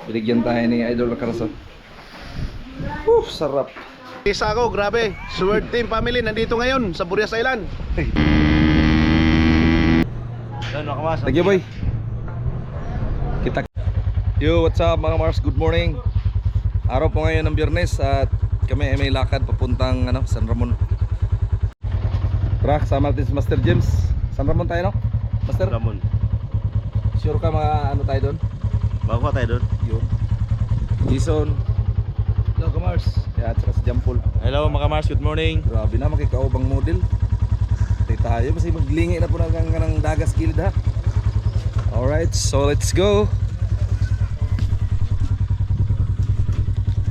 Binigyan tayo ni Idol Karaso. Sarap. Isa ako, grabe. Sword Team Family nandito ngayon sa Burias Island. Thank you, boy. Kita. Yo, what's up mga Mars? Good morning. Araw po ngayon ng Biyernes at kami ay may lakad papuntang San Ramon. Tara, kasama natin si Master James. San Ramon tayo, no? Master? Ramon. Sure ka mga tayo doon? Bago tayo doon. Yo. Jason. Hello, Kamars. Yan, saka si Jampol. Hello mga Mars, good morning. Grabe na, makikaubang model. Tayo tayo, kasi maglingi na po ng dagas kilid, ha? Alright, so let's go.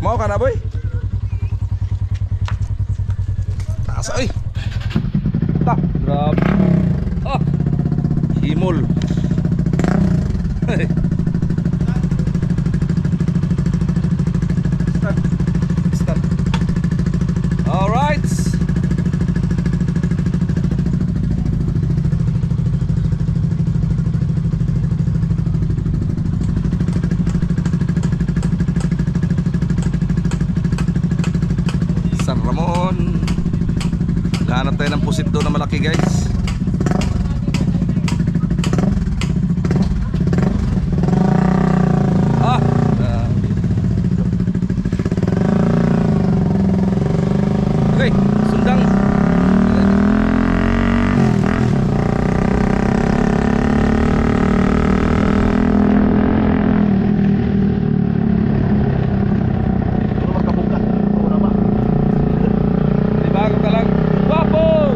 Mau ka na, boy? Taas, ay! Ta, grabe. Ah! Himol. Start. Start. Alright. San Ramon. Lahanap tayo ng pusit doon na malaki, guys. Okay, sundang. Di bago ka lang. Wapo!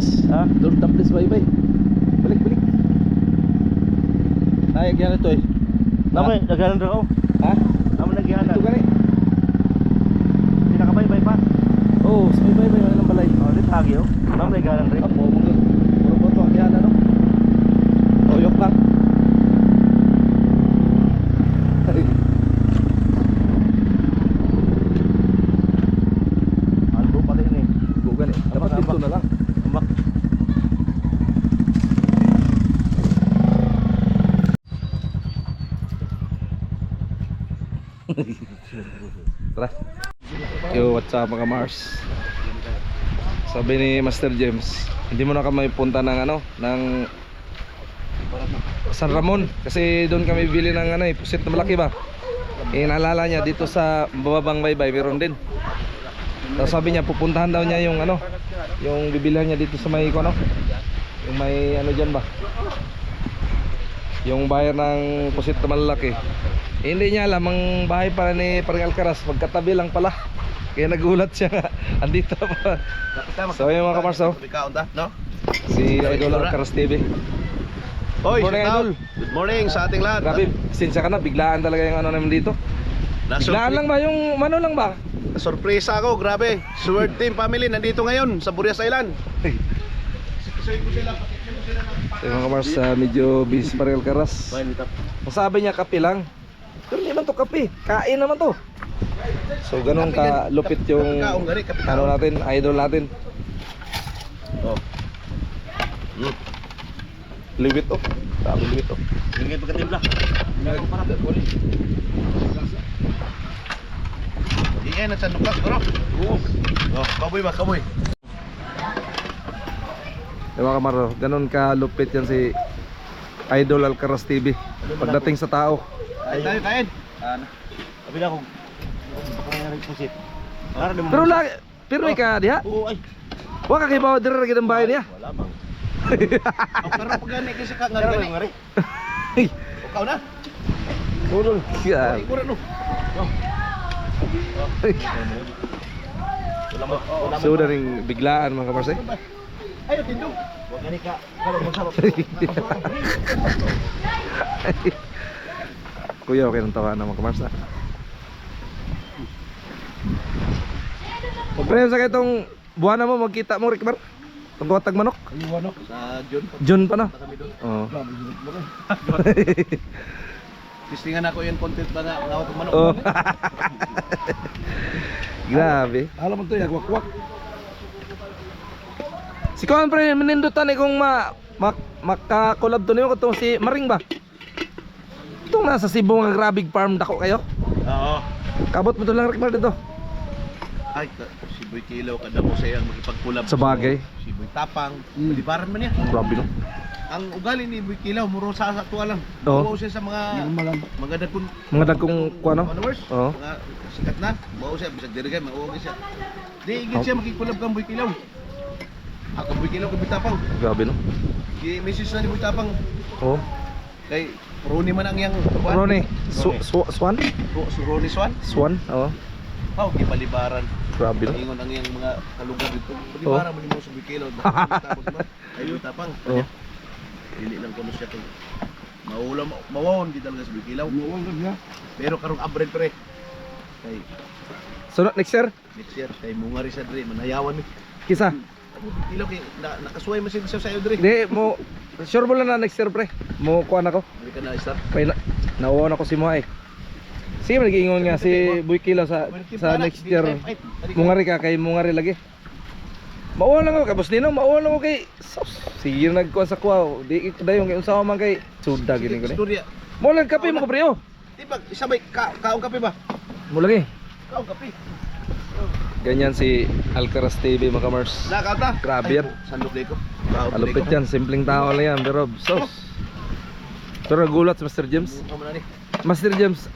please. Ha? Don't tap please, bye. Balik. Ay, yan ito eh. Namay, naghanan rin ako. Ha? Namay naghanan. Ito gani. Hindi nakabaybay pa. Oh, bye. Ano lang balay? Oh, dit hagi oh. Namay naghanan rin. Apo, puro boto ang yan, ano? Oyok lang. Albo pati ini. Bukan eh. Dapat Ambak, dito na lang. Ambak. Tara. Yo, what's up mga Mars? Sabi ni Master James, hindi mo na kami punta ng ano, ng San Ramon kasi doon kami bili ng ano, pusit na malaki ba? Naalala niya dito sa Babang Baybay meron din. Tapos sabi niya pupuntahan daw niya yung ano, yung bibilihan niya dito sa may ano, yung may ano diyan ba? Yung bayan ng pusit na malaki. Hindi niya alam ang bahay pala ni Parang Alcaraz, magkatabi lang pala. Kaya nagulat siya nga. Andito pa. So yung mga kamarso, no? si Idol Alcaraz TV. Oy, Good morning, shout out. Idol. Good morning sa ating lahat. Grabe, sinsya ka na, biglaan talaga yung ano namin dito. Biglaan lang ba? Yung ano lang ba? Sorpresa ako, grabe. Sword Team Family nandito ngayon sa Burias Island. So yung mga kamarso, medyo busy si Parang Alcaraz. Masabi niya kape lang. Pero hindi naman to kape, kain naman to. So ganun ka lupit yung ano natin, idol natin. Oh. Liwit oh. Sabi liwit oh. Bigay pagkatimpla. Iyan at sandukas, bro. Oh, kaboy ba, kaboy. Yung mga kamaro, ganun ka lupit yan si Idol Alcaraz TV pagdating sa tao. Kain tayo, kain. Sabi na kung nangyari pusit. Pero lagi, pero ka diha? Oo ay. Wa ka kay bawa dira ra gid ang bahay niya. Wala bang. Ang karap gani kasi ka ngari ngari. Ikaw na. Ulol. Ay, kura no. So ring biglaan mga kamarse. Ayo tindog. Wag gani ka. Kalau mo sa Kuya, okay nang tawa na mga kamarsa. Pre, sa itong buwan mo magkita mo Rikmar. Itong kuwatag manok. Sa June. June pa na. Oo. Tistingan ako yung content ba nga ngawat ng manok. Oh. Grabe. Alam mo to, yagwakwak. Si Kuan pre, manindutan eh kung makakulab to niyo katong si Maring ba? Itong nasa Cebu nga grabig farm dako kayo. Oo. Kabot mo to lang Rikmar dito. Ay, si Boy Kilaw kada mo sa iyang makipagkulab. Sa bagay. Si Boy Tapang, libaran man niya. Grabe no. Ang ugali ni Boy Kilaw, muro sa tuwa lang. Oo. Muro siya sa mga dagkong Mga dagkong kuano. followers. Oo. Mga sikat na. Muro siya, bisag dirigay, mauwi siya. Di, igit siya makikulab kang Boy Kilaw. Ako Boy Kilaw kay Boy Tapang. Grabe no. Di, message na ni Boy Tapang. Oh. Kay Ronnie man ang yang Ronnie, Swan? Ronnie Swan. Swan, oo. Oh, gipalibaran. Grabe no. Ingon ang iyang mga kalugar dito. Palibaran mo ni mo sa Boy Kilaw. Tapos ba? Ay Boy Tapang. Oo. Dili lang kuno siya kay mawawon di talaga sa Boy Kilaw. Pero karong abred pre. Kay So next year, next year kay mungari sa dre manayawan ni. kisa. Kilaw kay nakasuway man siya sa iyo dre. Di mo sure mo lang na next year pre. Mo kuan ako. Dili ka na start. Kay nauwaw na ko si Moay. Sige nag-iingon nga si Boy Kilaw sa next year. Mungari ka kay mungari lagi. Mauwan lang ako kay Boss Ninong, mauwan lang ako kay sige nagkuan sa kuwaw. Di dayon kay unsa man kay suda gini ko ni. Istorya. Mo lang kape mo ko pre oh. Di ba isabay kaong kape ba? Mo lagi. Kaong kape. Ganyan si Alcaraz TV mga kamars. Nakata. Grabe yan. Sandok ko. Malupit yan, simpleng tao lang yan, pero sos. Pero nagulat si Master James. Master James,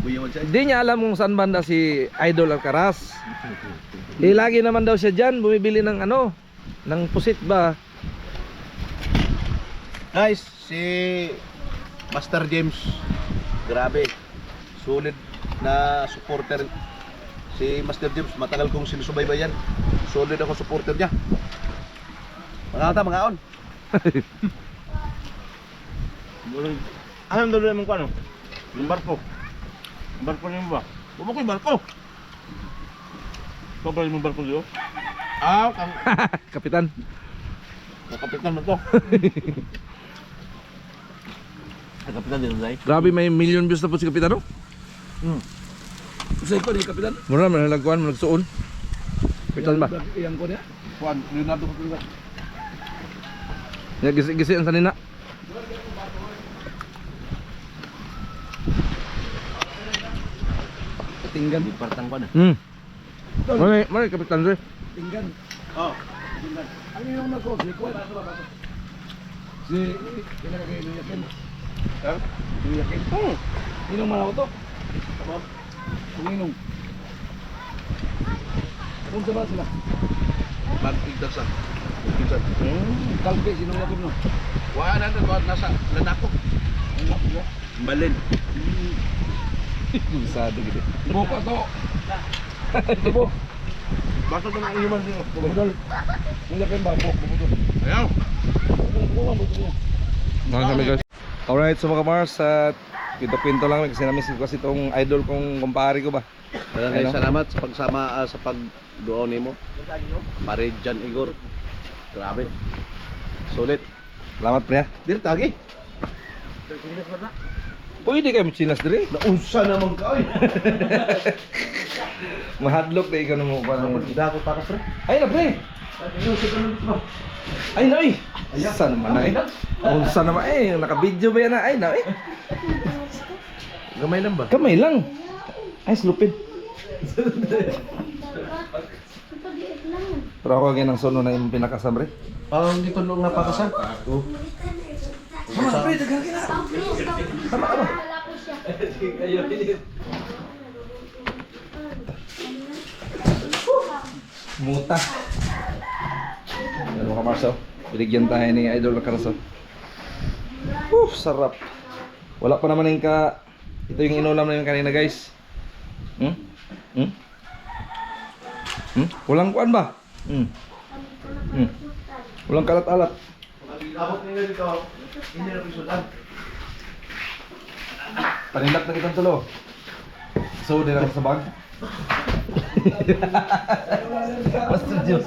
Buyawan siya. di niya alam kung saan banda si Idol Alcaraz. Lagi naman daw siya dyan, bumibili ng ano, ng pusit ba? Guys, si Master James, grabe, solid na supporter. Si Master James, matagal kong sinusubaybayan. Solid ako supporter niya. Mga mangaon. Anong dalo naman ko ano? Yung barko. Yung barko niyo ba? Bumo ko yung barko. Ito ba yung barko niyo? Kang Kapitan. kapitan mo to. Ang kapitan din, Zay. Grabe, may million views na po si Kapitan, no? Usay ko ni kapitan. Mura naman nalagkuhan, nagsuon. Kapitan ba? Iyang ko niya. Juan Leonardo Kapitan. Gisi-gisi ang kanina. Tinggan. Partang ko na. Mari Kapitan Ray. Tinggan. Oh. Tinggan. Ano yung nako? Si Juan. Si kinakagay ni Yakin. Ha? Ni Yakin. Ninong man ako to. Tama. Ninong. Kung ba sila? Magtigdasan. Tigdasan. Kalbe sinong Yakin no? Wala na nasa lanako. Balin. Bisado gitu. Buka to. Tubo. Basta na ang iman niyo. Bumudal. Hindi pa ba buko buto. Ayaw. Buko buto niya. Mga kami guys. Alright, so mga Mars, at kwento lang kasi namin kasi itong idol kong kumpare ko ba. Maraming salamat sa pagsama sa pagduo nimo. Pare Jan Igor. Grabe. Sulit. Salamat pre. Dir tagi. Pwede kayo chinas dire. Naunsa naman ka oy. Mahadlok na ikaw mo pa naman. Dako para pre. Ay na pre. Ay na eh. Saan naman na eh. Unsa naman eh. Naka-video ba yan na? Ay na eh. Gamay lang ba? Kamay lang. Ay slupin. Pero ako ganang sono na yung pinakasam pre. Dito nung napakasan. Oh. Sama pre, dagang kina. Sama ka ba? Muta. Ano ka Marso? Binigyan tayo ni Idol Karaso. Sarap. Wala pa naman yung ito yung inulam namin kanina guys. Walang kuan ba? Walang kalat-alat. Abot nila dito. Hindi na pisudan. Panilap na kitang tulo. So, din ako sa bag. Basta Diyos.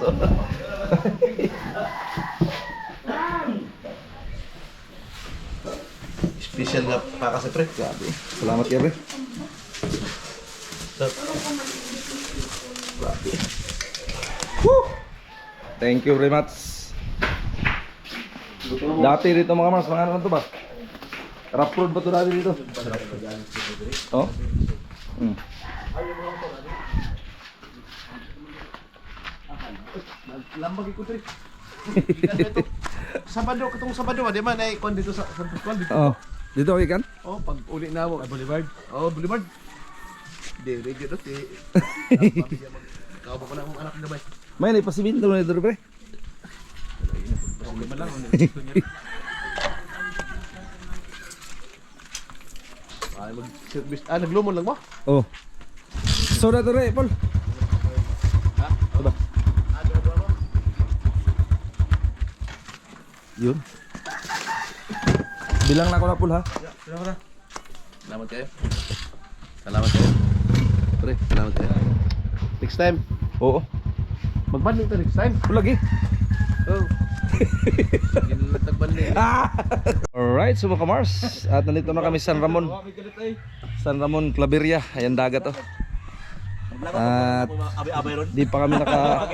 Special nga para sa pre. Grabe. Salamat kayo, Grabe. Woo! Thank you very much. Dati dito mga Mars, mga ano to ba? Rough road ba ito dati dito? Oh? Lambag ko tre. Sabado katong Sabado di man ay kon dito sa San Pascual dito. Oh. Dito okay kan? Oh, pag uli na mo Boulevard. Oh, Boulevard. Di radio dito ti. Kau pa na akong anak na bay. May naipasimin ito na ito pre. Okay man lang Ay mag-service. Naglumon lang mo? Oh. Soda to re, Paul. Ha? Diba? Yun. Bilang na ako na Paul ha. Salamat kayo. Salamat kayo. Pre, salamat kayo. Next time. Oo. Magbanding ta next time. Lagi. Oh. Ginatagbanling. Alright, so mga Mars, at nandito na kami sa San Ramon. San Ramon, Claveria. Ayan dagat oh. At di pa kami naka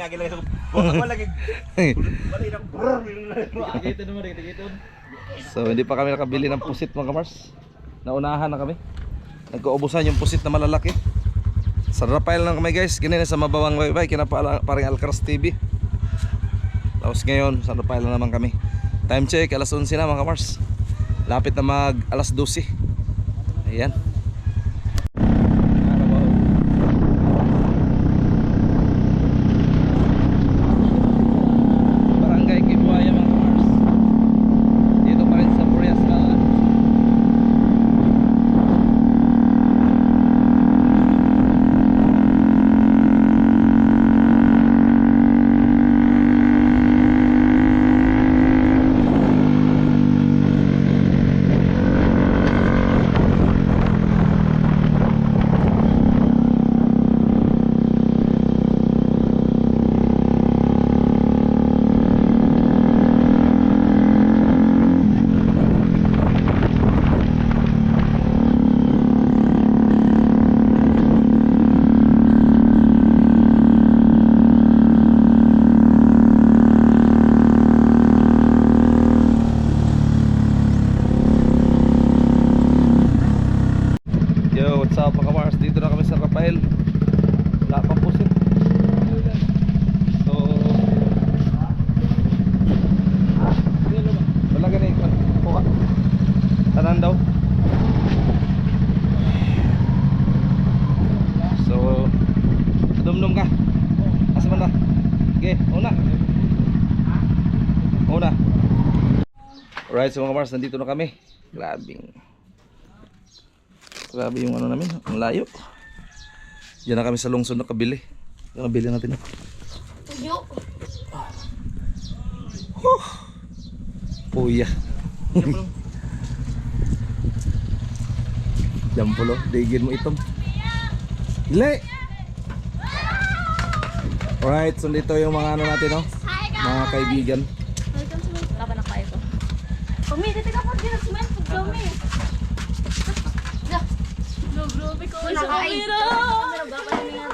So hindi pa kami nakabili ng pusit mga Mars. Naunahan na kami. Nagkaubusan yung pusit na malalaki. Sa Rafael lang kami guys. Ganyan sa Mabawang Baybay. Kinaparing Alcaraz TV. Tapos ngayon sa Rafael na naman kami. Time check alas 11 na mga Mars. Lapit na mag alas 12. Ayan. Barangay Kibuaya mga Mars. Dito pa rin sa Purias Kalaan. Tanan daw. So, dumdum ka. Asa man na? Okay, una. Una. Alright, so mga Mars, nandito na kami. Grabe yung ano namin, ang layo. Diyan na kami sa lungsod na kabili. Kabili natin. Tuyo. Puya. Jampulo, digin mo itong. Hili! Alright, so dito yung mga ano natin, no? Mga kaibigan. Welcome to my... Wala pa na kayo ko. Pumi, dito ka po dito sa men. Pagdami. Grabe ko. Kamera ba pa niya?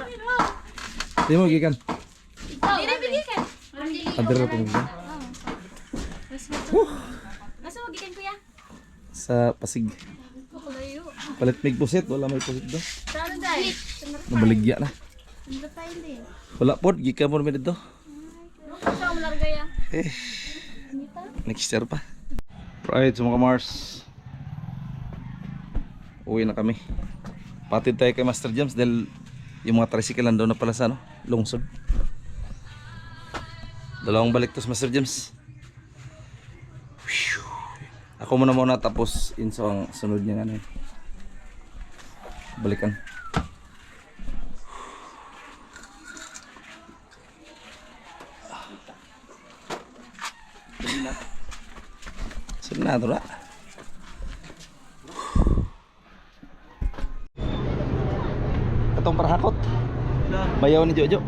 Di mo gikan. Ikaw. Hindi na bigikan. Adre na pumigan. Nasa magikan kuya? Sa Pasig. Layo. Palit mig pusit, wala may pusit daw. Saan dahil? Nabaligya na. Ano tayo din? Wala po, gikan mo namin dito. Saan mo larga ya? Next year pa. Right, so mga Mars. Uwi na kami. Patid tayo kay Master James dahil yung mga tricycle nandoon na pala sa ano, lungsod. Dalawang balik to sa Master James. Whew. Ako muna tapos inso ang sunod niya nga balikan. Sunod na ito na. Katong parahakot. Bayaw ni Jojo.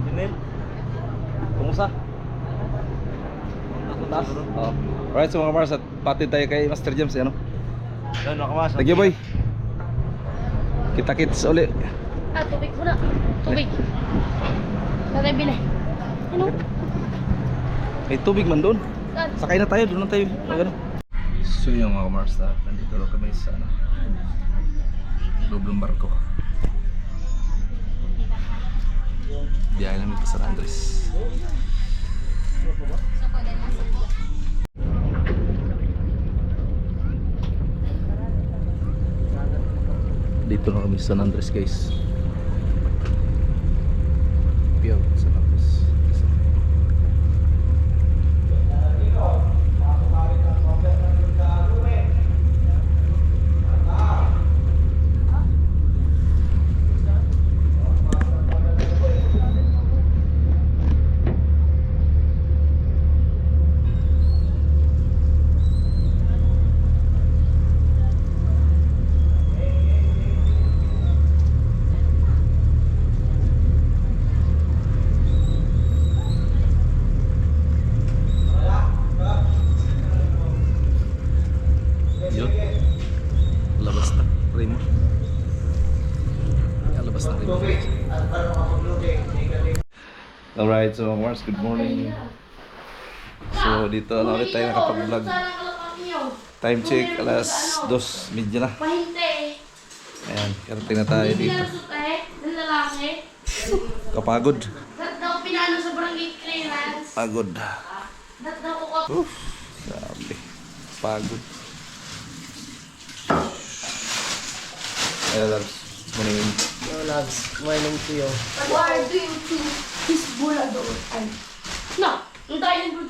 Email. Kumusta? Taas? Oh. Alright, so mga Mars, at patid tayo kay Master James, ano? Yan, nakamas. Thank you, boy. Kita-kits uli. Ah, tubig muna. Tubig. Tatay bili. Ano? May tubig man doon. Saan? Sakay na tayo, doon na tayo. Magano. So yung mga Mars, nandito lang kami sa ano, loob ng barko. Biyahe namin pa San Andres. Dito na kami sa San Andres, guys. Piyaw, San Andres. Yun. Labas na Remo. Labas na Remo. Alright, so Mars, good morning. So dito na ulit tayo nakapag-vlog. Time check, alas 2:30 na. Ayan, karating na tayo dito. Kapagod. Pagod. Sabi. Pagod. Hello, loves. Morning. Hello, loves. Morning to you. What are you to his bulado? No, ang tayo ng